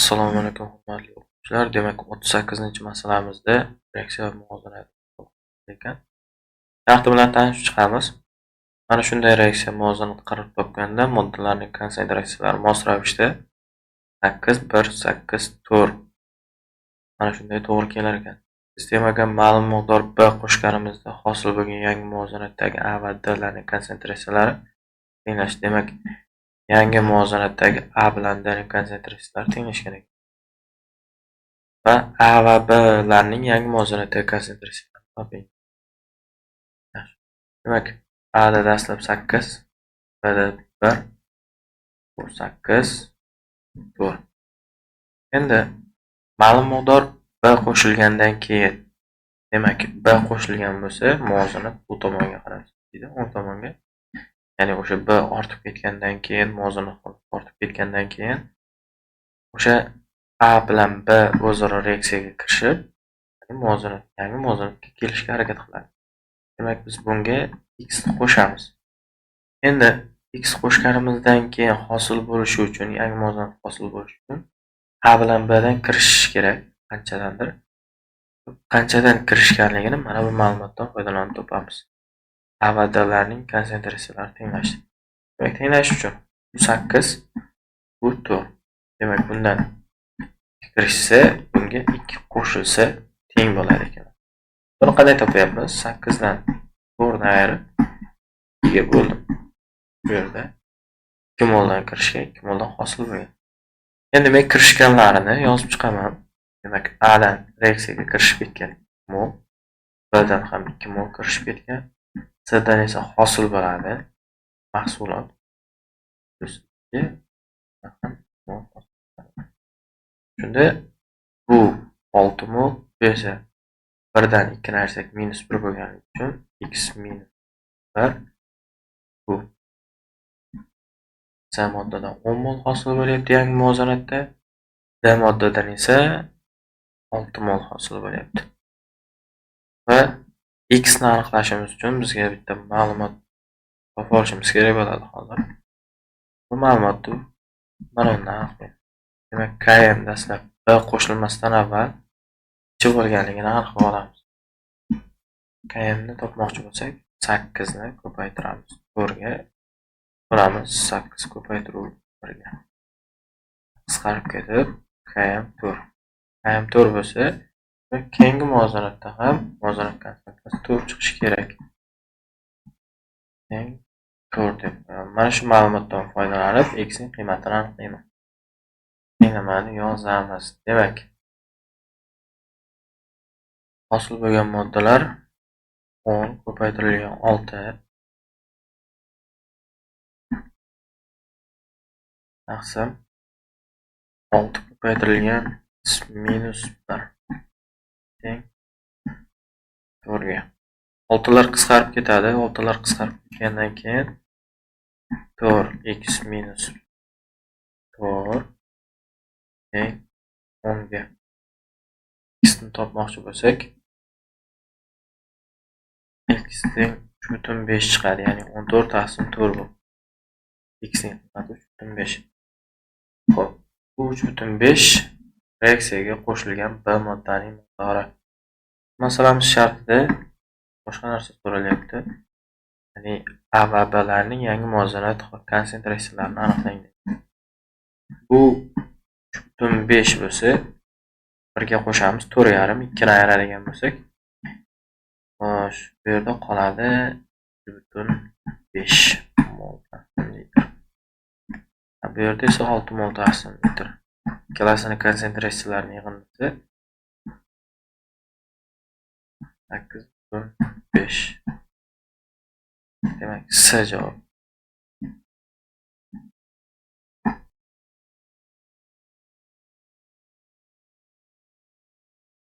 Assalomu alaykum hurmatli o'quvchilar. Demak, 38-masalamizda reaksiya va muvozanat ekan. Taqdim bilan tanishib chiqamiz. Mana shunday reaksiya muvozanat qaror topganda moddalarning konsentratsiyalari mos ravishda 8 1 8 4 mana shunday to'g'ri kelar ekan. Sistemaga ma'lum miqdor B qo'shganimizda hosil bo'lgan yangi muvozanatdagi A va D larning konsentratsiyalari tenglash. Demak, yangi muvozanatdagi A bilan D ning konsentratsiyalari tenglashgan ekan. Va A va B larning yangi muvozanatdagi konsentratsiyalarini toping. Demak, A da dastlab 8, B da 1, bu 8, 4. Endi ma'lum miqdor B qo'shilgandan keyin, demak, B qo'shilgan bo'lsa, muvozanat bu tomonga qarab deydi, o'ng tomonga. Ya'ni o'sha B ortib ketgandan keyin, muvozanat ortib ketgandan keyin o'sha A bilan B o'zaro reaksiyaga kirishib, yangi muvozanatga kelishga harakat qiladi. Demak, biz bunga x ni qo'shamiz. Endi x qo'shganimizdan keyin hosil bo'lishi uchun, yangi muvozanat hosil bo'lishi uchun A bilan B dan kirishish kerak, qanchadandir. Qanchadan kirishganligini mana bu ma'lumotdan foydalanib topamiz. A va D larning konsentratsiyalari tenglashdi. Demak, tenglash uchun bu 8, bu 4. Demak, bundan kirishsa, bunga 2 qo'shilsa teng bo'lar ekan. Buni qanday topyapmiz? 8 dan 4 ni ayirib 2 ga bo'ldim. Bu yerda 2 moldan kirishga 2 moldan hosil bo'lgan. Endi men kirishganlarini yozib chiqaman. Demak, A dan reaksiyaga kirishib ketgan 2 mol, B dan ham 2 mol kirishib ketgan. C dan esa hosil bo'ladi mahsulot. Shunda bu 6 mol, bu esa 1 dan 2 ni ayirsak minus 1 bo'lganligi uchun x minus 1 bu C moddadan 10 mol hosil bo'lyapti yangi muvozanatda. D moddadan esa 6 mol hosil bo'lyapti. Va x ni aniqlashimiz uchun bizga bitta ma'lumot topib olishimiz kerak bo'ladi hozir. Bu ma'lumotni mana bundan aniqlaymiz. Demak, Km dastlab B qo'shilmasdan avval necha bo'lganligini aniqlab olamiz. Km ni topmoqchi bo'lsak, 8 ni ko'paytiramiz 4 ga. Bo'lamiz 8 ko'paytiruv 1 ga. Qisqarib ketib, Km 4. Km 4 bo'lsa, keyingi muvozanatda ham muvozanat konsentratsiyasi 4 chiqishi kerak. Teng 4 deb. Mana shu ma'lumotdan foydalanib, x ning qiymatini aniqlayman. Tenglamani yozamiz. Demak, hosil bo'lgan moddalar 10 ko'paytirilgan 6 taqsim 6 ko'paytirilgan minus 1 teng 4 ga. 6lar qisqarib ketadi. 6lar qisqarib ketgandan keyin 4x minus 4 teng 10 ga. X ni topmoqchi bo'lsak, x teng 3,5 chiqadi. Ya'ni 14 taqsim 4 bu. X ning qiymati 3,5. Xo'p, bu 3,5 reaksiyaga qo'shilgan B moddaning miqdori. Masalamiz shartida boshqa narsa so'ralyapti. Ya'ni A va B larning yangi muvozanat konsentratsiyalarini aniqlang. Bu 3,5 bo'lsa, 1 ga qo'shamiz 4,5, 2 ni ayiradigan bo'lsak, xo'sh, bu yerda qoladi 3,5 mol taqsim litr. Bu yerda esa 6 mol taqsim litr. Ikkalasini konsentratsiyalarini yig'indisi 8,5. Demak, C javob.